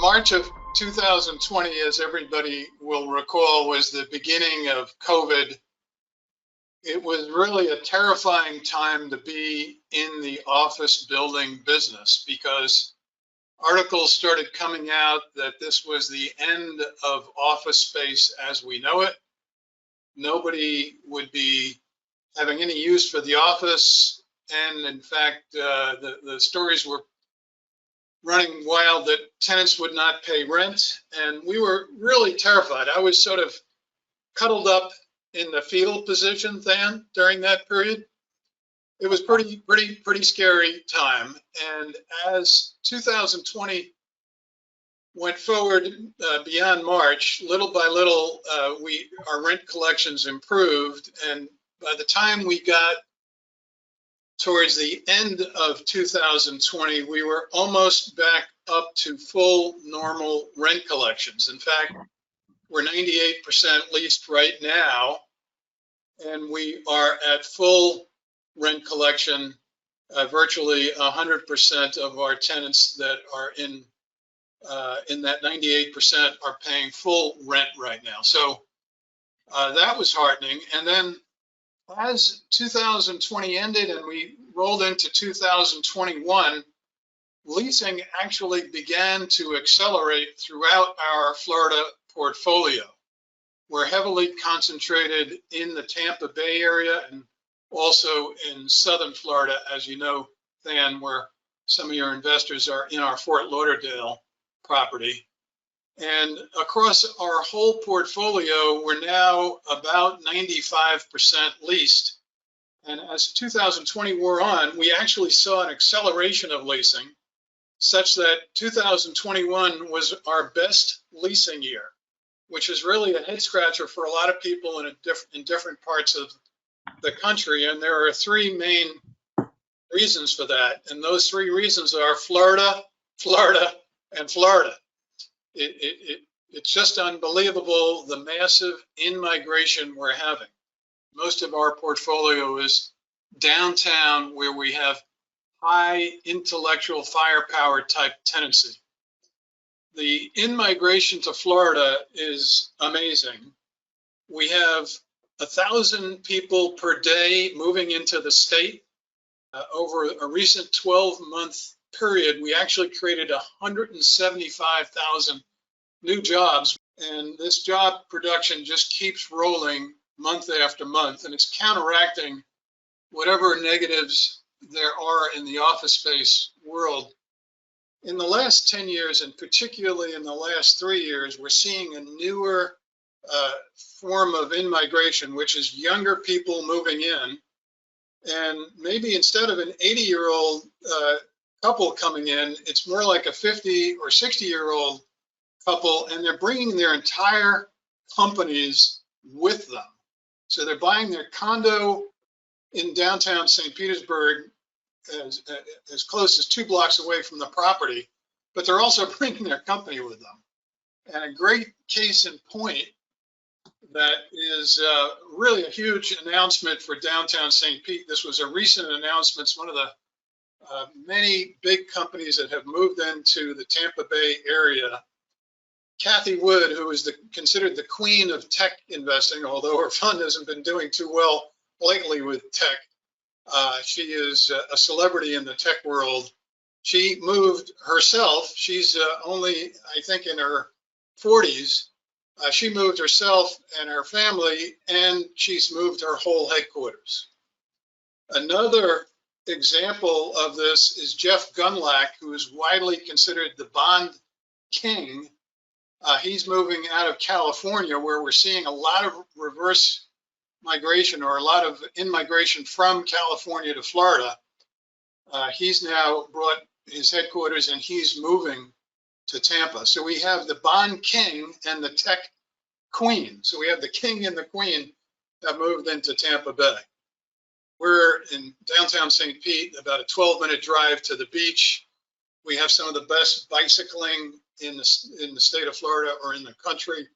March of 2020, as everybody will recall, was the beginning of COVID. It was really a terrifying time to be in the office building business because articles started coming out that this was the end of office space as we know it. Nobody would be having any use for the office. And in fact, the stories were running wild that tenants would not pay rent. And we were really terrified. I was sort of cuddled up in the fetal position then during that period. It was pretty scary time. And as 2020 went forward beyond March, little by little, our rent collections improved. And by the time we got towards the end of 2020, we were almost back up to full normal rent collections. In fact, we're 98% leased right now, and we are at full rent collection. Virtually 100% of our tenants that are in that 98% are paying full rent right now. So that was heartening. And then as 2020 ended and we rolled into 2021, leasing actually began to accelerate throughout our Florida portfolio. We're heavily concentrated in the Tampa Bay area and also in Southern Florida, as you know, Than, where some of your investors are in our Fort Lauderdale property. And across our whole portfolio, we're now about 95% leased. And as 2020 wore on, we actually saw an acceleration of leasing such that 2021 was our best leasing year, which is really a head scratcher for a lot of people in different parts of the country. And there are three main reasons for that. And those three reasons are Florida, Florida, and Florida. It's just unbelievable the massive in-migration we're having. Most of our portfolio is downtown where we have high intellectual firepower type tenancy. The in-migration to Florida is amazing. We have 1,000 people per day moving into the state. Over a recent 12-month period, we actually created 175,000 new jobs, and this job production just keeps rolling month after month, and it's counteracting whatever negatives there are in the office space world. In the last 10 years, and particularly in the last 3 years, we're seeing a newer form of in-migration, which is younger people moving in, and maybe instead of an 80-year-old couple coming in, it's more like a 50 or 60-year-old couple, and they're bringing their entire companies with them. So they're buying their condo in downtown St. Petersburg as close as 2 blocks away from the property, but they're also bringing their company with them. And a great case in point that is really a huge announcement for downtown St. Pete. This was a recent announcement. It's one of the many big companies that have moved into the Tampa Bay area. Kathy Wood, who is considered the queen of tech investing, although her fund hasn't been doing too well lately with tech. She is a celebrity in the tech world. She moved herself. She's only, I think, in her 40s. She moved herself and her family, and she's moved her whole headquarters. Another example of this is Jeff Gunlack, who is widely considered the bond king. He's moving out of California, where we're seeing a lot of reverse migration, or a lot of in-migration from California to Florida. He's now brought his headquarters and he's moving to Tampa. So we have the bond king and the tech queen. So we have the king and the queen that moved into Tampa Bay. We're in downtown St. Pete, about a 12-minute drive to the beach. We have some of the best bicycling in the state of Florida or in the country.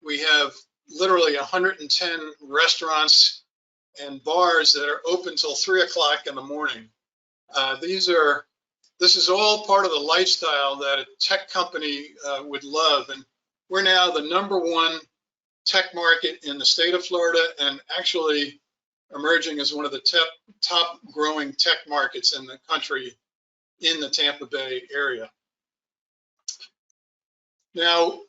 We have literally 110 restaurants and bars that are open till 3 o'clock in the morning. These are This is all part of the lifestyle that a tech company would love. And we're now the #1 tech market in the state of Florida, and actually emerging as one of the top growing tech markets in the country in the Tampa Bay area. Now,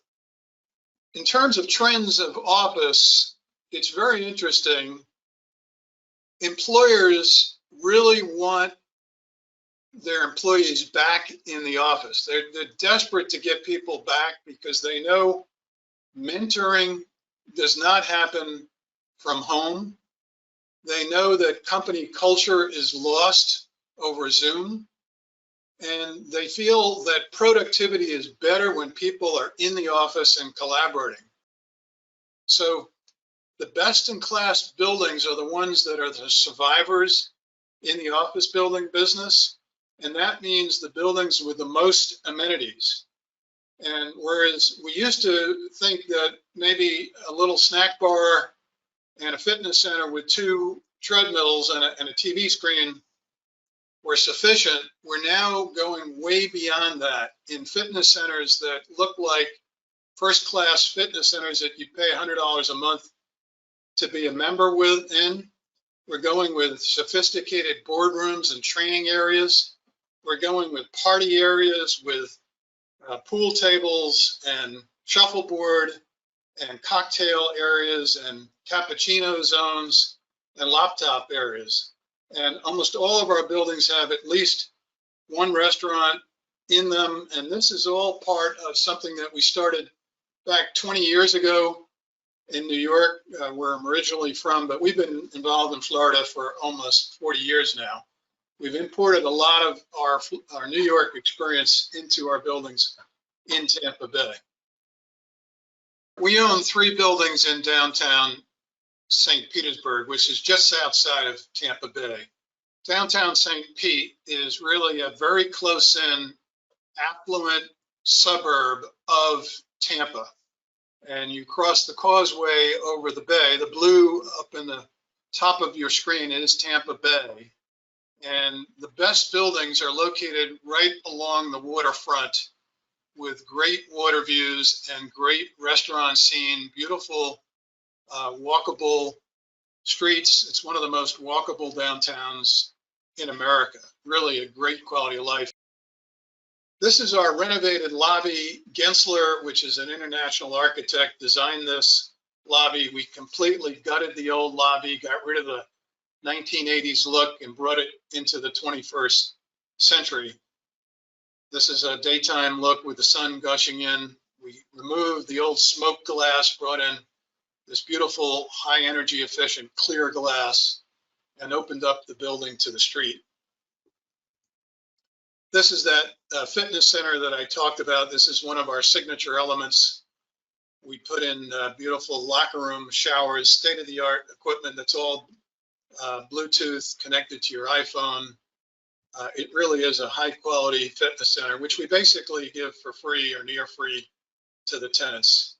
in terms of trends of office, it's very interesting. Employers really want their employees back in the office. They're desperate to get people back because they know mentoring does not happen from home. They know that company culture is lost over Zoom, and they feel that productivity is better when people are in the office and collaborating. So the best in class buildings are the ones that are the survivors in the office building business. And that means the buildings with the most amenities. And whereas we used to think that maybe a little snack bar and a fitness center with 2 treadmills and a TV screen were sufficient, we're now going way beyond that in fitness centers that look like first-class fitness centers that you pay $100 a month to be a member within. We're going with sophisticated boardrooms and training areas. We're going with party areas with pool tables and shuffleboard and cocktail areas and cappuccino zones and laptop areas. And almost all of our buildings have at least one restaurant in them. And this is all part of something that we started back 20 years ago in New York, where I'm originally from, but we've been involved in Florida for almost 40 years now. We've imported a lot of our New York experience into our buildings in Tampa Bay. We own 3 buildings in downtown St. Petersburg, which is just outside of Tampa Bay. Downtown St. Pete is really a very close-in, affluent suburb of Tampa. And you cross the causeway over the bay. The blue up in the top of your screen is Tampa Bay. And the best buildings are located right along the waterfront with great water views and great restaurant scene, beautiful walkable streets. It's one of the most walkable downtowns in America. Really a great quality of life. This is our renovated lobby. Gensler, which is an international architect, designed this lobby. We completely gutted the old lobby, got rid of the 1980s look and brought it into the 21st century. This is a daytime look with the sun gushing in. We removed the old smoke glass, brought in this beautiful, high energy efficient clear glass, and opened up the building to the street. This is that fitness center that I talked about. This is one of our signature elements. We put in beautiful locker room showers, state-of-the-art equipment that's all Bluetooth connected to your iPhone. It really is a high quality fitness center, which we basically give for free or near free to the tenants.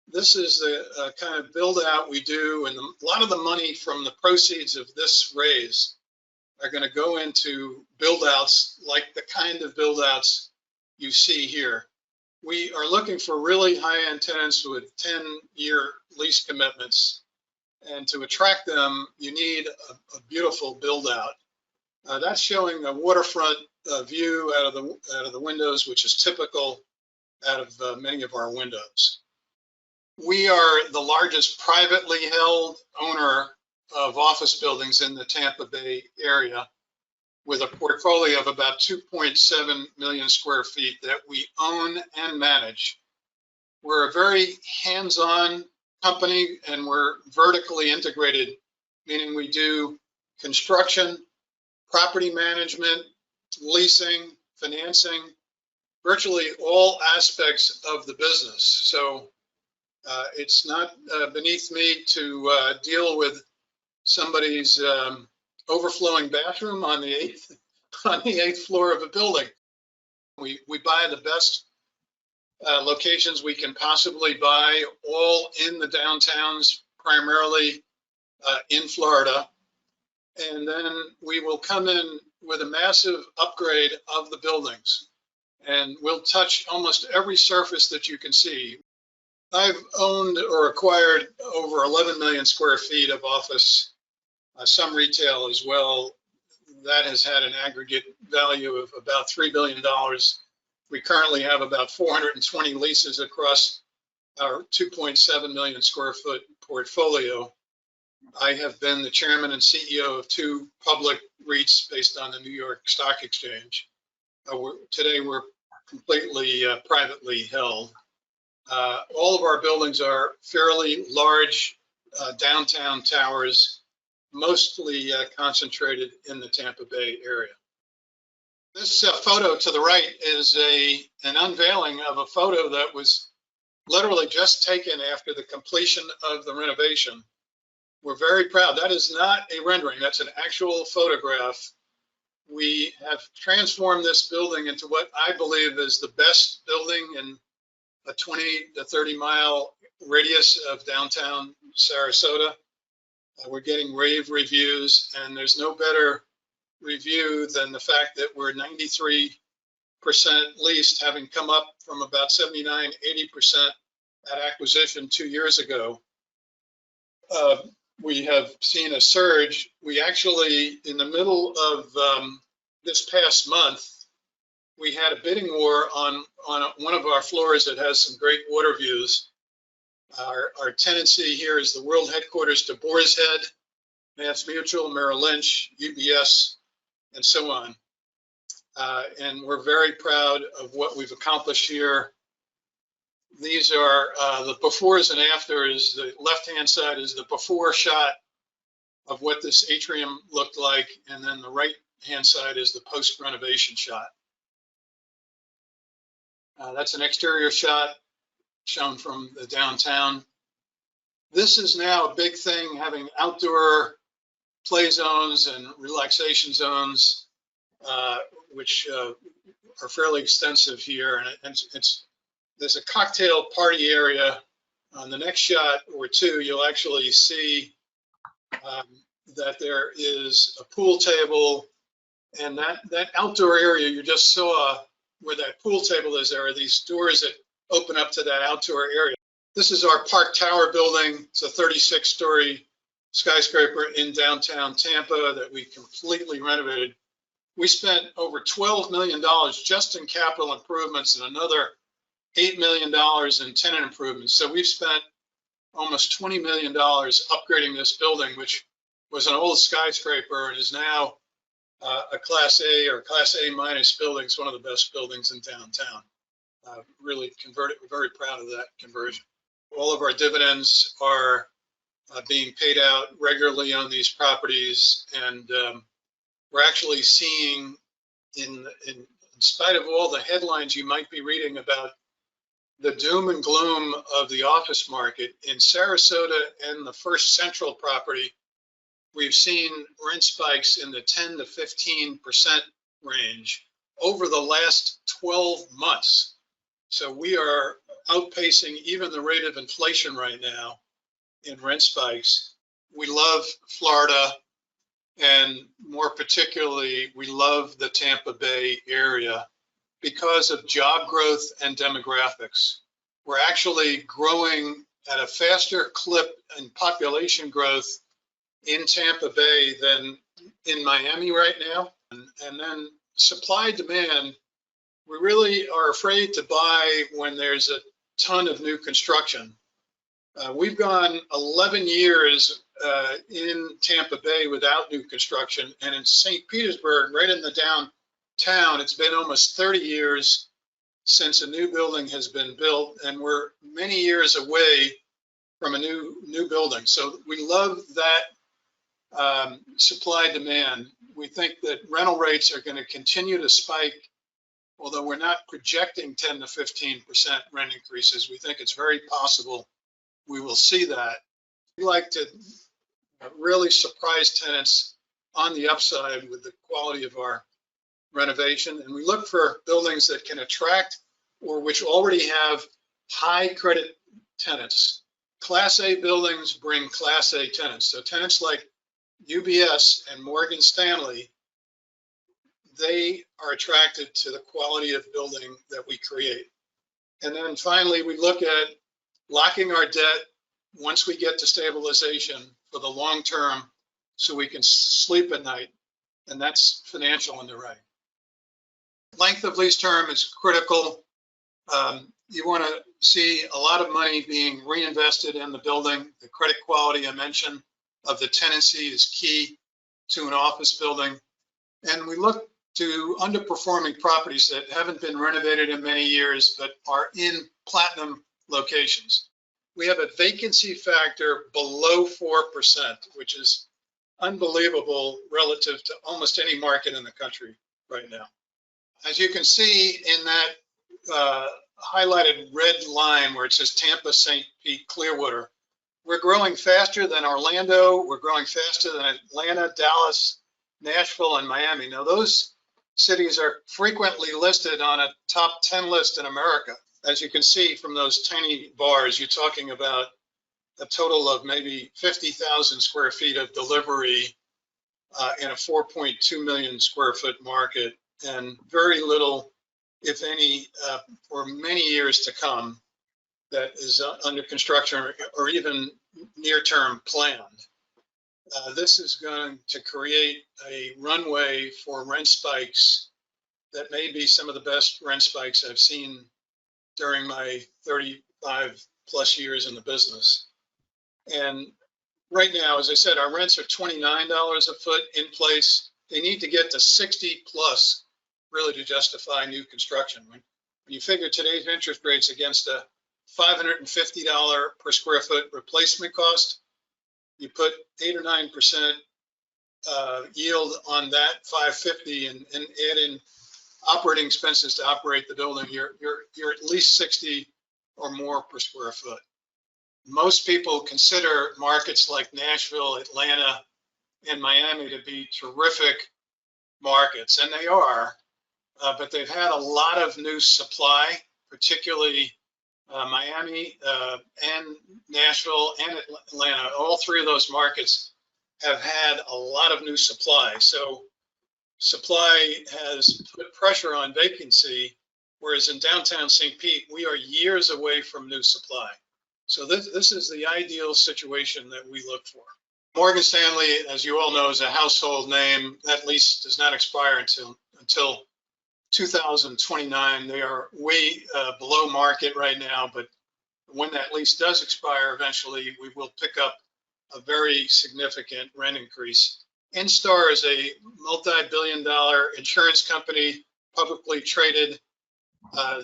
This is the kind of build out we do, and a lot of the money from the proceeds of this raise are going to go into build outs like the kind of build outs you see here. We are looking for really high end tenants with 10-year lease commitments. And to attract them, you need a beautiful build out. That's showing a waterfront view out of the windows, which is typical out of many of our windows. We are the largest privately held owner of office buildings in the Tampa Bay area, with a portfolio of about 2.7 million square feet that we own and manage. We're a very hands-on company, and we're vertically integrated, meaning we do construction, property management, leasing, financing, virtually all aspects of the business. So it's not beneath me to deal with somebody's overflowing bathroom on the eighth floor of a building. We buy the best locations we can possibly buy, all in the downtowns, primarily in Florida. And then we will come in with a massive upgrade of the buildings, and we'll touch almost every surface that you can see. I've owned or acquired over 11 million square feet of office, some retail as well. That has had an aggregate value of about $3 billion. We currently have about 420 leases across our 2.7 million square foot portfolio. I have been the chairman and CEO of 2 public REITs based on the New York Stock Exchange. Today we're completely privately held. All of our buildings are fairly large downtown towers, mostly concentrated in the Tampa Bay area. This photo to the right is an unveiling of a photo that was literally just taken after the completion of the renovation. We're very proud. That is not a rendering. That's an actual photograph. We have transformed this building into what I believe is the best building in a 20 to 30 mile radius of downtown Sarasota. We're getting rave reviews, and there's no better review than the fact that we're 93% leased, having come up from about 79, 80% at acquisition 2 years ago. We have seen a surge. We actually, in the middle of this past month, we had a bidding war on one of our floors that has some great water views. Our tenancy here is the world headquarters to Boar's Head, Mass Mutual, Merrill Lynch, UBS, and so on. And we're very proud of what we've accomplished here. These are the befores and afters. The left-hand side is the before shot of what this atrium looked like, and then the right-hand side is the post-renovation shot. That's an exterior shot shown from the downtown. This is now a big thing, having outdoor play zones and relaxation zones, which are fairly extensive here. And there's a cocktail party area. On the next shot or two, you'll actually see that there is a pool table, and that outdoor area you just saw where that pool table is, there are these doors that open up to that outdoor area. This is our Park Tower building. It's a 36-story skyscraper in downtown Tampa that we completely renovated. We spent over $12 million just in capital improvements and another $8 million in tenant improvements. So we've spent almost $20 million upgrading this building, which was an old skyscraper and is now a Class A or Class A minus building. It's one of the best buildings in downtown. Really converted. We're very proud of that conversion. All of our dividends are being paid out regularly on these properties, and we're actually seeing, in spite of all the headlines you might be reading about the doom and gloom of the office market, in Sarasota and the First Central property, we've seen rent spikes in the 10 to 15% range over the last 12 months. So we are outpacing even the rate of inflation right now in rent spikes. We love Florida, and more particularly, we love the Tampa Bay area because of job growth and demographics. We're actually growing at a faster clip in population growth in Tampa Bay than in Miami right now. And then supply demand, we really are afraid to buy when there's a ton of new construction. We've gone 11 years in Tampa Bay without new construction, and in St. Petersburg, right in the downtown, it's been almost 30 years since a new building has been built, and we're many years away from a new building. So we love that supply demand. We think that rental rates are going to continue to spike, although we're not projecting 10 to 15% rent increases. We think it's very possible we will see that. We like to really surprise tenants on the upside with the quality of our renovation, and we look for buildings that can attract or which already have high credit tenants. Class A buildings bring Class A tenants. So tenants like UBS and Morgan Stanley they are attracted to the quality of building that we create. And then finally, we look at locking our debt once we get to stabilization for the long term so we can sleep at night, and that's financial underwriting. Length of lease term is critical. You want to see a lot of money being reinvested in the building. The credit quality I mentioned of the tenancy is key to an office building. And we look to underperforming properties that haven't been renovated in many years, but are in platinum locations. We have a vacancy factor below 4%, which is unbelievable relative to almost any market in the country right now. As you can see in that highlighted red line where it says Tampa, St. Pete, Clearwater, we're growing faster than Orlando, we're growing faster than Atlanta, Dallas, Nashville, and Miami. Now those cities are frequently listed on a top 10 list in America. As you can see from those tiny bars, you're talking about a total of maybe 50,000 square feet of delivery in a 4.2 million square foot market, and very little, if any, for many years to come that is under construction or even near-term planned. This is going to create a runway for rent spikes that may be some of the best rent spikes I've seen during my 35 plus years in the business. And right now, as I said, our rents are $29 a foot in place. They need to get to 60 plus really to justify new construction. When you figure today's interest rates against a $550 per square foot replacement cost, you put 8 or 9% yield on that 550 and add in operating expenses to operate the building, you're at least 60 or more per square foot. Most people consider markets like Nashville, Atlanta, and Miami to be terrific markets, and they are, but they've had a lot of new supply, particularly Miami and Nashville and Atlanta. All three of those markets have had a lot of new supply. So supply has put pressure on vacancy, whereas in downtown St. Pete, we are years away from new supply. So this is the ideal situation that we look for. Morgan Stanley, as you all know, is a household name. That lease does not expire until 2029. They are way below market right now, but when that lease does expire eventually, we will pick up a very significant rent increase. NSTAR is a multi-billion-dollar insurance company, publicly traded.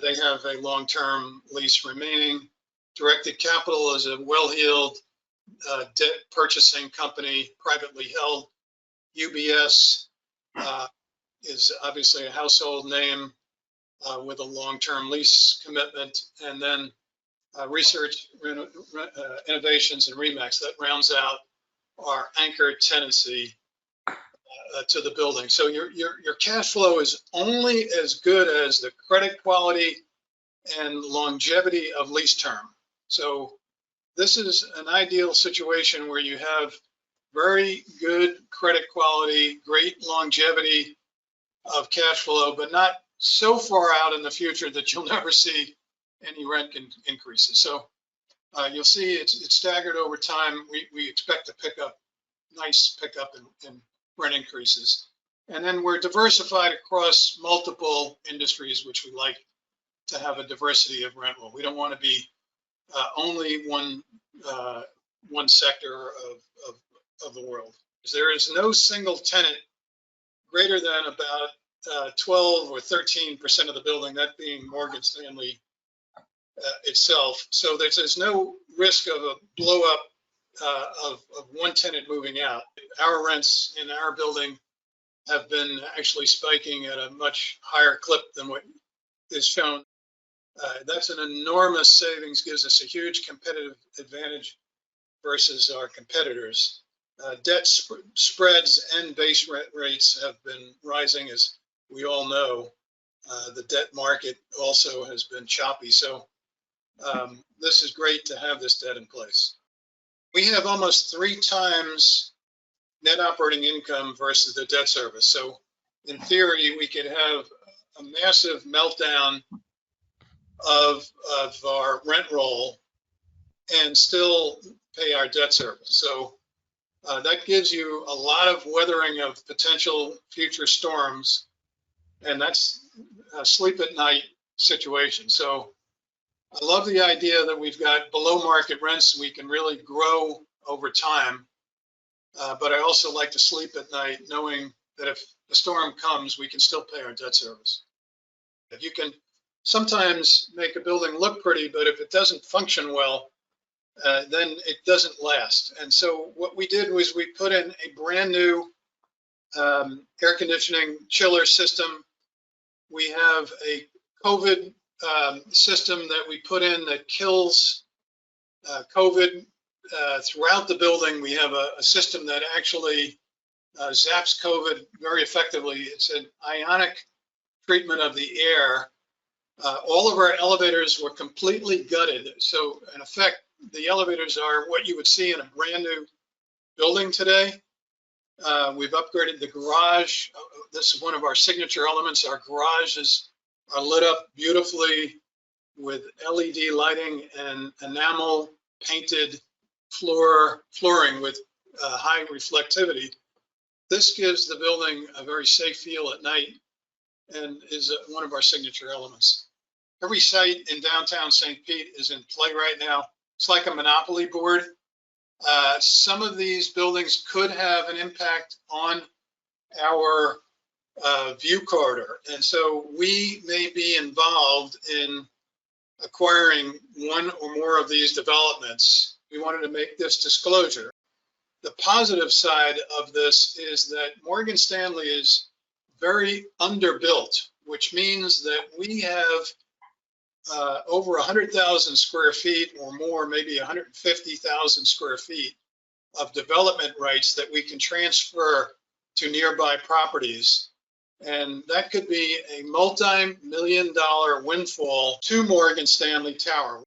They have a long-term lease remaining. Directed Capital is a well-heeled debt purchasing company, privately held. UBS is obviously a household name with a long-term lease commitment, and then Research Innovations and Remax that rounds out our anchor tenancy to the building. So your cash flow is only as good as the credit quality and longevity of lease term. So this is an ideal situation where you have very good credit quality, great longevity of cash flow, but not so far out in the future that you'll never see any rent increases. So you'll see it's staggered over time. We expect to nice pickup in rent increases. And then we're diversified across multiple industries, which we like to have a diversity of rent roll. We don't want to be only one sector of the world. There is no single tenant greater than about 12 or 13% of the building, that being Morgan Stanley itself. So there's no risk of a blow up of one tenant moving out. Our rents in our building have been actually spiking at a much higher clip than what is shown. That's an enormous savings, gives us a huge competitive advantage versus our competitors. Debt spreads and base rent rates have been rising, as we all know. The debt market also has been choppy. So this is great to have this debt in place. We have almost 3 times net operating income versus the debt service. So in theory, we could have a massive meltdown of our rent roll and still pay our debt service. So that gives you a lot of weathering of potential future storms, and that's a sleep at night situation. So I love the idea that we've got below market rents we can really grow over time. But I also like to sleep at night knowing that if the storm comes, we can still pay our debt service. If you can sometimes make a building look pretty, but if it doesn't function well, then it doesn't last. And so what we did was we put in a brand new air conditioning chiller system. We have a COVID system that we put in that kills COVID throughout the building. We have a system that actually zaps COVID very effectively. It's an ionic treatment of the air. All of our elevators were completely gutted. So in effect, the elevators are what you would see in a brand new building today. We've upgraded the garage. This is one of our signature elements. Our garages are lit up beautifully with LED lighting and enamel painted flooring with high reflectivity. This gives the building a very safe feel at night and is one of our signature elements. Every site in downtown St. Pete is in play right now. It's like a monopoly board. Some of these buildings could have an impact on our view corridor. And so we may be involved in acquiring one or more of these developments. We wanted to make this disclosure. The positive side of this is that Morgan Stanley is very underbuilt, which means that we have over 100,000 square feet or more, maybe 150,000 square feet of development rights that we can transfer to nearby properties. And that could be a multi-million-dollar windfall to Morgan Stanley Tower.